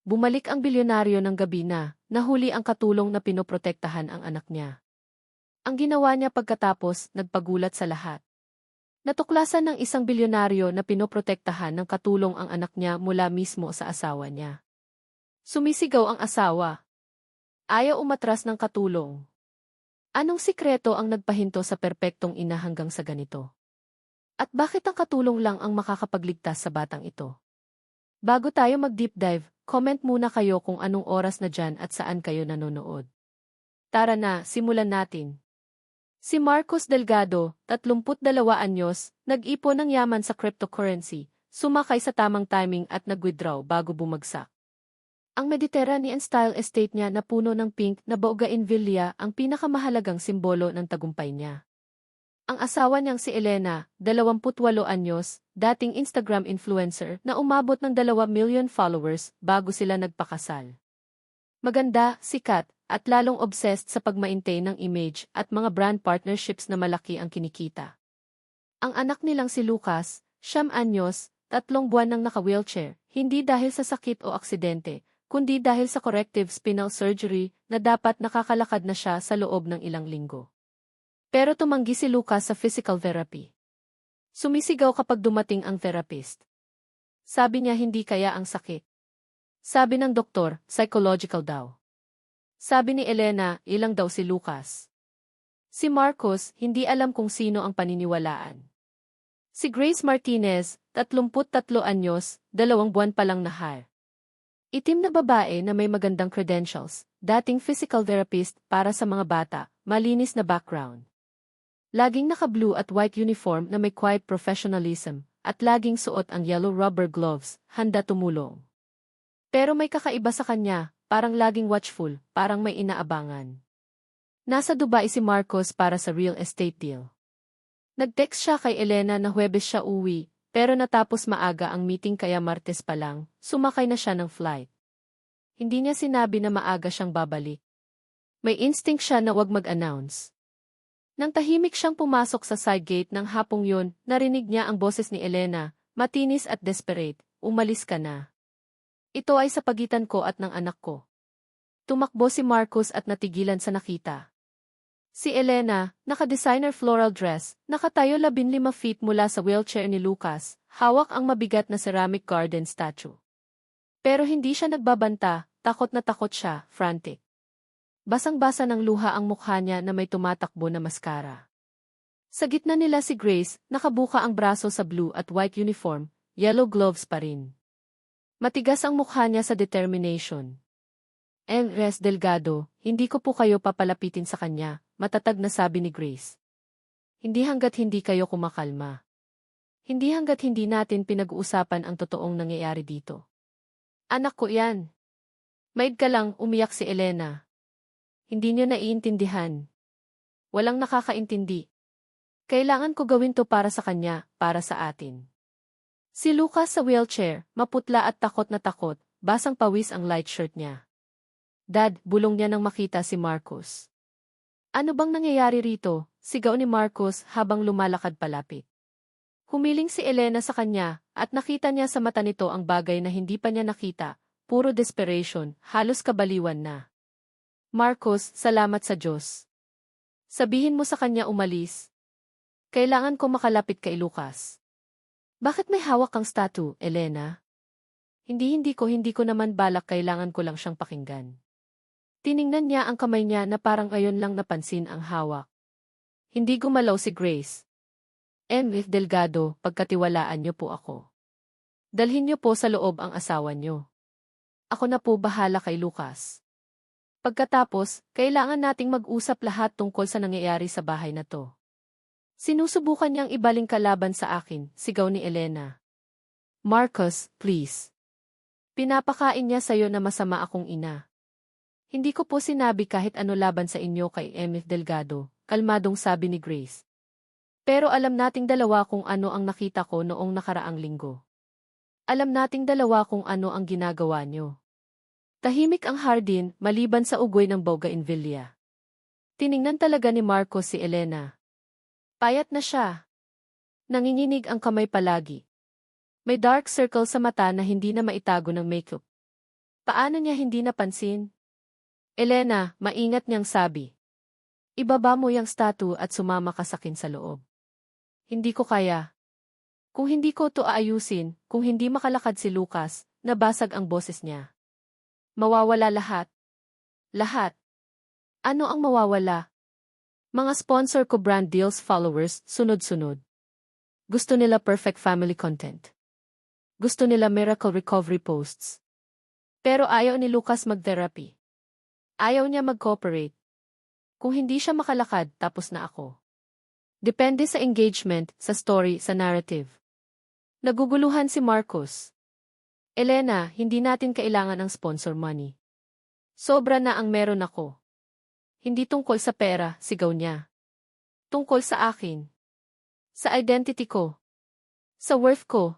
Bumalik ang bilyonaryo ng gabi na nahuli ang katulong na pinoprotektahan ang anak niya. Ang ginawa niya pagkatapos, nagpagulat sa lahat. Natuklasan ng isang bilyonaryo na pinoprotektahan ng katulong ang anak niya mula mismo sa asawa niya. Sumisigaw ang asawa. Ayaw umatras ng katulong. Anong sikreto ang nagpahinto sa perpektong ina hanggang sa ganito? At bakit ang katulong lang ang makakapagligtas sa batang ito? Bago tayo mag-deep dive, comment muna kayo kung anong oras na dyan at saan kayo nanonood. Tara na, simulan natin. Si Marcos Delgado, 32 anyos, nag-ipon ng yaman sa cryptocurrency, sumakay sa tamang timing at nag-withdraw bago bumagsak. Ang Mediterranean-style estate niya na puno ng pink na bougainvillea ang pinakamahalagang simbolo ng tagumpay niya. Ang asawa niyang si Elena, 28 anyos, dating Instagram influencer na umabot ng 2 million followers bago sila nagpakasal. Maganda, sikat, at lalong obsessed sa pag-maintain ng image at mga brand partnerships na malaki ang kinikita. Ang anak nilang si Lucas, 9 anyos, 3 buwan nang naka-wheelchair, hindi dahil sa sakit o aksidente, kundi dahil sa corrective spinal surgery na dapat nakakalakad na siya sa loob ng ilang linggo. Pero tumanggi si Lucas sa physical therapy. Sumisigaw kapag dumating ang therapist. Sabi niya hindi kaya ang sakit. Sabi ng doktor, psychological daw. Sabi ni Elena, ilang daw si Lucas. Si Marcos, hindi alam kung sino ang paniniwalaan. Si Grace Martinez, 33 anyos, 2 buwan pa lang nahar. Itim na babae na may magandang credentials, dating physical therapist para sa mga bata, malinis na background. Laging naka-blue at white uniform na may quiet professionalism, at laging suot ang yellow rubber gloves, handa tumulong. Pero may kakaiba sa kanya, parang laging watchful, parang may inaabangan. Nasa Dubai si Marcos para sa real estate deal. Nag-text siya kay Elena na Huwebes siya uwi, pero natapos maaga ang meeting kaya Martes pa lang, sumakay na siya ng flight. Hindi niya sinabi na maaga siyang babalik. May instinct siya na wag mag-announce. Nang tahimik siyang pumasok sa side gate ng hapong yun, narinig niya ang boses ni Elena, matinis at desperate, umalis ka na. Ito ay sa pagitan ko at ng anak ko. Tumakbo si Marcos at natigilan sa nakita. Si Elena, naka-designer floral dress, nakatayo 15 feet mula sa wheelchair ni Lucas, hawak ang mabigat na ceramic garden statue. Pero hindi siya nagbabanta, takot na takot siya, frantic. Basang-basa ng luha ang mukha niya na may tumatakbo na maskara. Sa gitna nila si Grace, nakabuka ang braso sa blue at white uniform, yellow gloves pa rin. Matigas ang mukha niya sa determination. Res Delgado, hindi ko po kayo papalapitin sa kanya, matatag na sabi ni Grace. Hindi hanggat hindi kayo kumakalma. Hindi hanggat hindi natin pinag-uusapan ang totoong nangyayari dito. Anak ko yan. Maid ka lang, umiyak si Elena. Hindi niyo naiintindihan. Walang nakakaintindi. Kailangan ko gawin to para sa kanya, para sa atin. Si Lucas sa wheelchair, maputla at takot na takot, basang pawis ang light shirt niya. Dad, bulong niya nang makita si Marcos. Ano bang nangyayari rito? Sigaw ni Marcos habang lumalakad palapit. Humiling si Elena sa kanya, at nakita niya sa mata nito ang bagay na hindi pa niya nakita, puro desperation, halos kabaliwan na. Marcos, salamat sa Diyos. Sabihin mo sa kanya umalis. Kailangan ko makalapit kay Lucas. Bakit may hawak kang statue, Elena? Hindi ko naman balak, kailangan ko lang siyang pakinggan. Tiningnan niya ang kamay niya na parang ayon lang napansin ang hawak. Hindi gumalaw si Grace. F. Delgado, pagkatiwalaan niyo po ako. Dalhin niyo po sa loob ang asawa niyo. Ako na po bahala kay Lucas. Pagkatapos, kailangan nating mag-usap lahat tungkol sa nangyayari sa bahay na to. Sinusubukan niyang ibaling kalaban sa akin, sigaw ni Elena. Marcos, please. Pinapakain niya sa'yo na masama akong ina. Hindi ko po sinabi kahit ano laban sa inyo kay F. Delgado, kalmadong sabi ni Grace. Pero alam nating dalawa kung ano ang nakita ko noong nakaraang linggo. Alam nating dalawa kung ano ang ginagawa niyo. Tahimik ang hardin, maliban sa ugoy ng bougainvillea. Tiningnan talaga ni Marcos si Elena. Payat na siya. Nanginginig ang kamay palagi. May dark circle sa mata na hindi na maitago ng makeup. Paano niya hindi napansin? Elena, maingat niyang sabi. Ibaba mo yung statue at sumama ka sa akin sa loob. Hindi ko kaya. Kung hindi ko to aayusin, kung hindi makalakad si Lucas, nabasag ang boses niya. Mawawala lahat. Lahat. Ano ang mawawala? Mga sponsor ko brand deals followers, sunod-sunod. Gusto nila perfect family content. Gusto nila miracle recovery posts. Pero ayaw ni Lucas mag-therapy. Ayaw niya mag-cooperate. Kung hindi siya makalakad, tapos na ako. Depende sa engagement, sa story, sa narrative. Naguguluhan si Marcos. Elena, hindi natin kailangan ng sponsor money. Sobra na ang meron ako. Hindi tungkol sa pera, sigaw niya. Tungkol sa akin. Sa identity ko. Sa worth ko.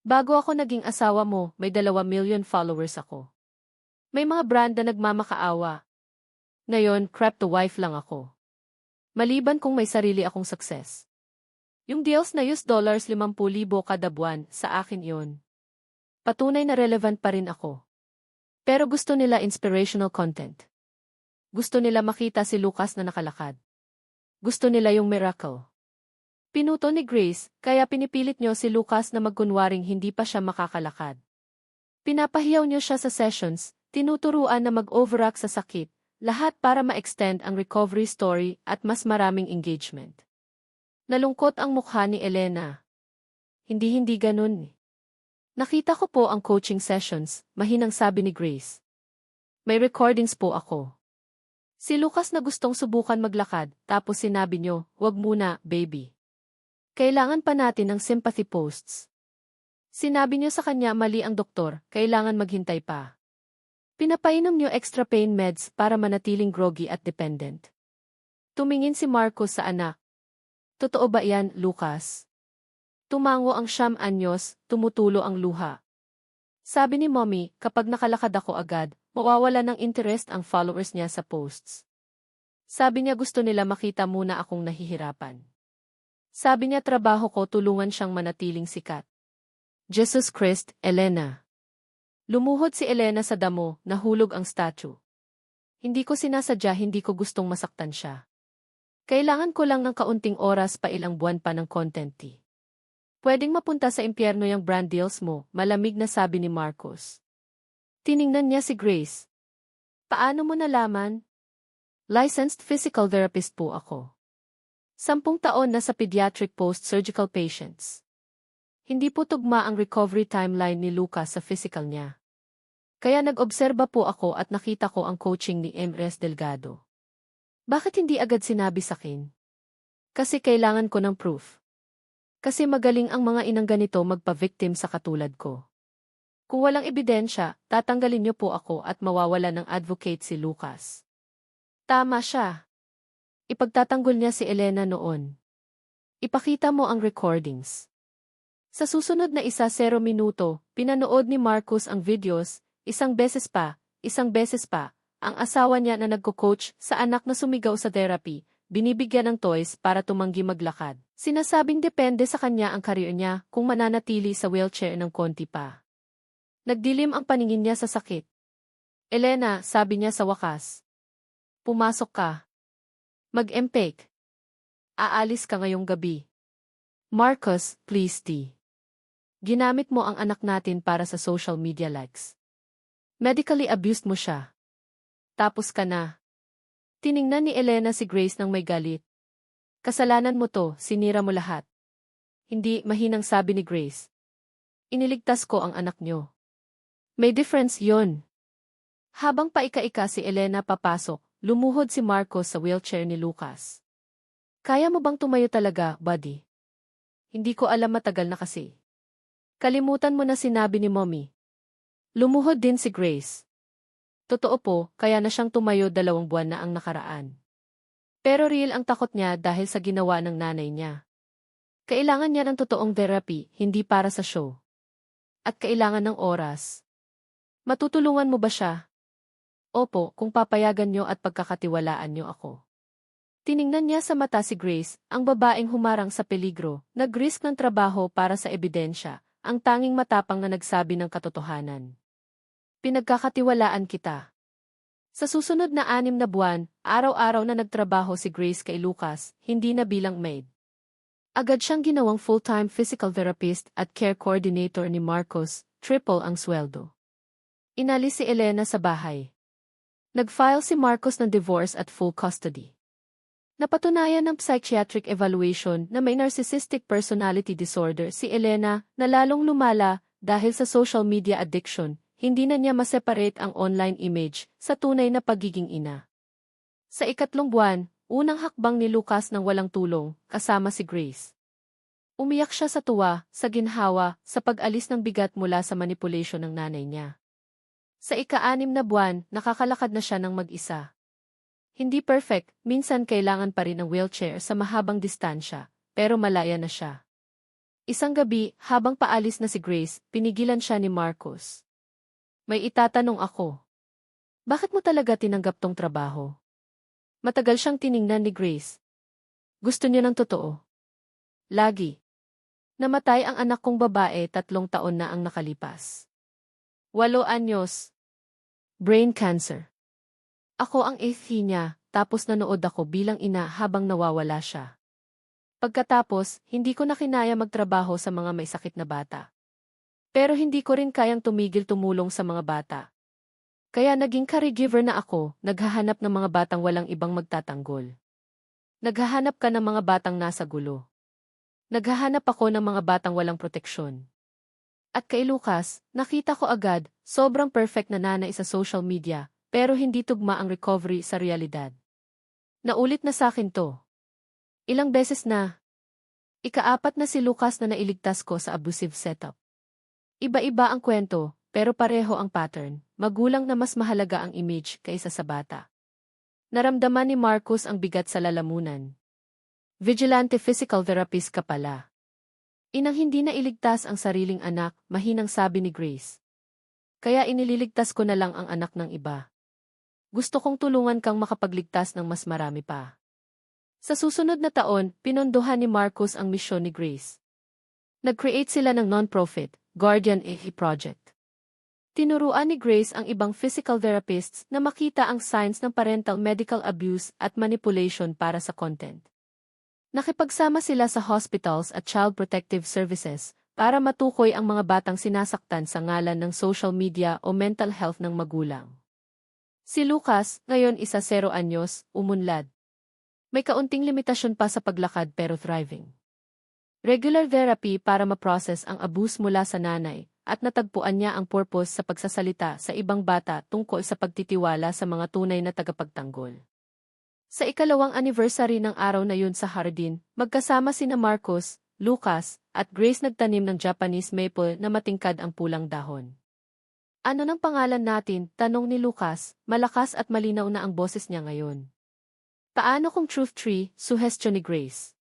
Bago ako naging asawa mo, may 2 million followers ako. May mga brand na nagmamakaawa. Ngayon, crypto wife lang ako. Maliban kung may sarili akong success. Yung deals na $50,000 kada buwan, sa akin yon. Patunay na relevant pa rin ako. Pero gusto nila inspirational content. Gusto nila makita si Lucas na nakalakad. Gusto nila yung miracle. Pinuto ni Grace, kaya pinipilit niyo si Lucas na magkunwaring hindi pa siya makakalakad. Pinapahiyaw niyo siya sa sessions, tinuturuan na mag-overact sa sakit, lahat para ma-extend ang recovery story at mas maraming engagement. Nalungkot ang mukha ni Elena. Hindi ganun. Nakita ko po ang coaching sessions, mahinang sabi ni Grace. May recordings po ako. Si Lucas na gustong subukan maglakad, tapos sinabi niyo, wag muna, baby. Kailangan pa natin ng sympathy posts. Sinabi niyo sa kanya mali ang doktor, kailangan maghintay pa. Pinapainom niyo extra pain meds para manatiling groggy at dependent. Tumingin si Marcos sa anak. Totoo ba yan, Lucas? Tumango ang 9 anyos, tumutulo ang luha. Sabi ni Mommy, kapag nakalakad ako agad, mawawala ng interest ang followers niya sa posts. Sabi niya gusto nila makita muna akong nahihirapan. Sabi niya trabaho ko tulungan siyang manatiling sikat. Jesus Christ, Elena. Lumuhod si Elena sa damo, nahulog ang statue. Hindi ko sinasadya, hindi ko gustong masaktan siya. Kailangan ko lang ng kaunting oras pa, ilang buwan pa ng content. Pwedeng mapunta sa impyerno yung brand deals mo, malamig na sabi ni Marcos. Tiningnan niya si Grace. Paano mo nalaman? Licensed physical therapist po ako. 10 taon na sa pediatric post-surgical patients. Hindi po tugma ang recovery timeline ni Lucas sa physical niya. Kaya nag-obserba po ako at nakita ko ang coaching ni Mrs. Delgado. Bakit hindi agad sinabi sa akin? Kasi kailangan ko ng proof. Kasi magaling ang mga inang ganito magpa-victim sa katulad ko. Kung walang ebidensya, tatanggalin niyo po ako at mawawala ng advocate si Lucas. Tama siya. Ipagtatanggol niya si Elena noon. Ipakita mo ang recordings. Sa susunod na 1-0 minuto, pinanood ni Marcos ang videos, isang beses pa, ang asawa niya na nagko-coach sa anak na sumigaw sa therapy, binibigyan ng toys para tumanggi maglakad. Sinasabing depende sa kanya ang career niya kung mananatili sa wheelchair ng konti pa. Nagdilim ang paningin niya sa sakit. Elena, sabi niya sa wakas. Pumasok ka. Mag-empake. Aalis ka ngayong gabi. Marcos, please Ginamit mo ang anak natin para sa social media likes. Medically abused mo siya. Tapos ka na. Tiningnan ni Elena si Grace nang may galit. Kasalanan mo to, sinira mo lahat. Hindi, mahinang sabi ni Grace. Iniligtas ko ang anak nyo. May difference yon. Habang paika-ika si Elena papasok, lumuhod si Marcos sa wheelchair ni Lucas. Kaya mo bang tumayo talaga, buddy? Hindi ko alam, matagal na kasi. Kalimutan mo na sinabi ni Mommy. Lumuhod din si Grace. Totoo po, kaya na siyang tumayo 2 buwan na ang nakaraan. Pero real ang takot niya dahil sa ginawa ng nanay niya. Kailangan niya ng totoong therapy, hindi para sa show. At kailangan ng oras. Matutulungan mo ba siya? Opo, kung papayagan niyo at pagkakatiwalaan niyo ako. Tiningnan niya sa mata si Grace, ang babaeng humarang sa peligro, nag-risk ng trabaho para sa ebidensya, ang tanging matapang na nagsabi ng katotohanan. Pinagkakatiwalaan kita. Sa susunod na 6 na buwan, araw-araw na nagtrabaho si Grace kay Lucas, hindi na bilang maid. Agad siyang ginawang full-time physical therapist at care coordinator ni Marcos, triple ang sweldo. Inalis si Elena sa bahay. Nag-file si Marcos ng divorce at full custody. Napatunayan ng psychiatric evaluation na may narcissistic personality disorder si Elena na lalong lumala dahil sa social media addiction. Hindi na niya maseparate ang online image sa tunay na pagiging ina. Sa 3 buwan, unang hakbang ni Lucas ng walang tulong, kasama si Grace. Umiyak siya sa tuwa, sa ginhawa, sa pag-alis ng bigat mula sa manipulation ng nanay niya. Sa 6 na buwan, nakakalakad na siya ng mag-isa. Hindi perfect, minsan kailangan pa rin ng wheelchair sa mahabang distansya, pero malaya na siya. Isang gabi, habang paalis na si Grace, pinigilan siya ni Marcos. May itatanong ako. Bakit mo talaga tinanggap tong trabaho? Matagal siyang tiningnan ni Grace. Gusto niya ng totoo. Lagi. Namatay ang anak kong babae 3 taon na ang nakalipas. 8 anyos. Brain cancer. Ako ang AFE niya, tapos nanood ako bilang ina habang nawawala siya. Pagkatapos, hindi ko na kinaya magtrabaho sa mga may sakit na bata. Pero hindi ko rin kayang tumigil tumulong sa mga bata. Kaya naging caregiver na ako, naghahanap ng mga batang walang ibang magtatanggol. Naghahanap ka ng mga batang nasa gulo. Naghahanap ako ng mga batang walang proteksyon. At kay Lucas, nakita ko agad, sobrang perfect na nanay sa social media, pero hindi tugma ang recovery sa realidad. Naulit na sa akin to. Ilang beses na. Ika-4 na si Lucas na nailigtas ko sa abusive setup. Iba-iba ang kwento, pero pareho ang pattern, magulang na mas mahalaga ang image kaysa sa bata. Naramdaman ni Marcos ang bigat sa lalamunan. Vigilante physical therapist ka pala. Inang hindi na iligtas ang sariling anak, mahinang sabi ni Grace. Kaya inililigtas ko na lang ang anak ng iba. Gusto kong tulungan kang makapagligtas ng mas marami pa. Sa susunod na taon, pinondohan ni Marcos ang misyon ni Grace. Nag-create sila ng non-profit, Guardian AE Project. Tinuruan ni Grace ang ibang physical therapists na makita ang signs ng parental medical abuse at manipulation para sa content. Nakipagsama sila sa hospitals at child protective services para matukoy ang mga batang sinasaktan sa ngalan ng social media o mental health ng magulang. Si Lucas, ngayon 10 anyos, umunlad. May kaunting limitasyon pa sa paglakad pero thriving. Regular therapy para ma-process ang abuse mula sa nanay, at natagpuan niya ang purpose sa pagsasalita sa ibang bata tungkol sa pagtitiwala sa mga tunay na tagapagtanggol. Sa 2nd anniversary ng araw na yun sa hardin, magkasama sina Marcos, Lucas, at Grace nagtanim ng Japanese maple na matingkad ang pulang dahon. Ano ng pangalan natin? Tanong ni Lucas, malakas at malinaw na ang boses niya ngayon. Paano kung truth tree? Suhestyon ni Grace.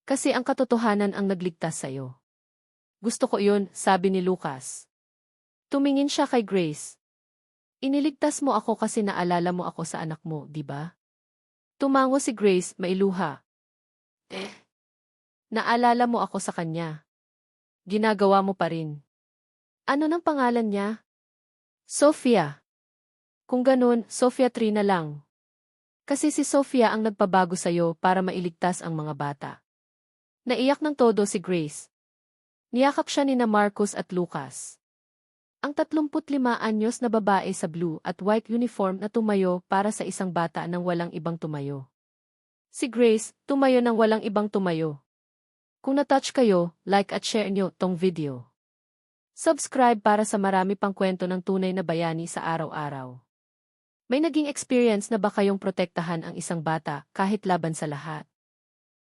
Kasi ang katotohanan ang nagligtas sa'yo. Gusto ko yun, sabi ni Lucas. Tumingin siya kay Grace. Iniligtas mo ako kasi naalala mo ako sa anak mo, di ba? Tumango si Grace, mailuha. Naalala mo ako sa kanya. Ginagawa mo pa rin. Ano ng pangalan niya? Sofia. Kung ganun, Sofia 3 na lang. Kasi si Sofia ang nagpabago sa'yo para mailigtas ang mga bata. Naiyak ng todo si Grace. Niyakap siya nina Marcos at Lucas. Ang 35 anyos na babae sa blue at white uniform na tumayo para sa isang bata nang walang ibang tumayo. Si Grace, tumayo nang walang ibang tumayo. Kung na-touch kayo, like at share nyo tong video. Subscribe para sa marami pang kwento ng tunay na bayani sa araw-araw. May naging experience na ba kayong protektahan ang isang bata kahit laban sa lahat?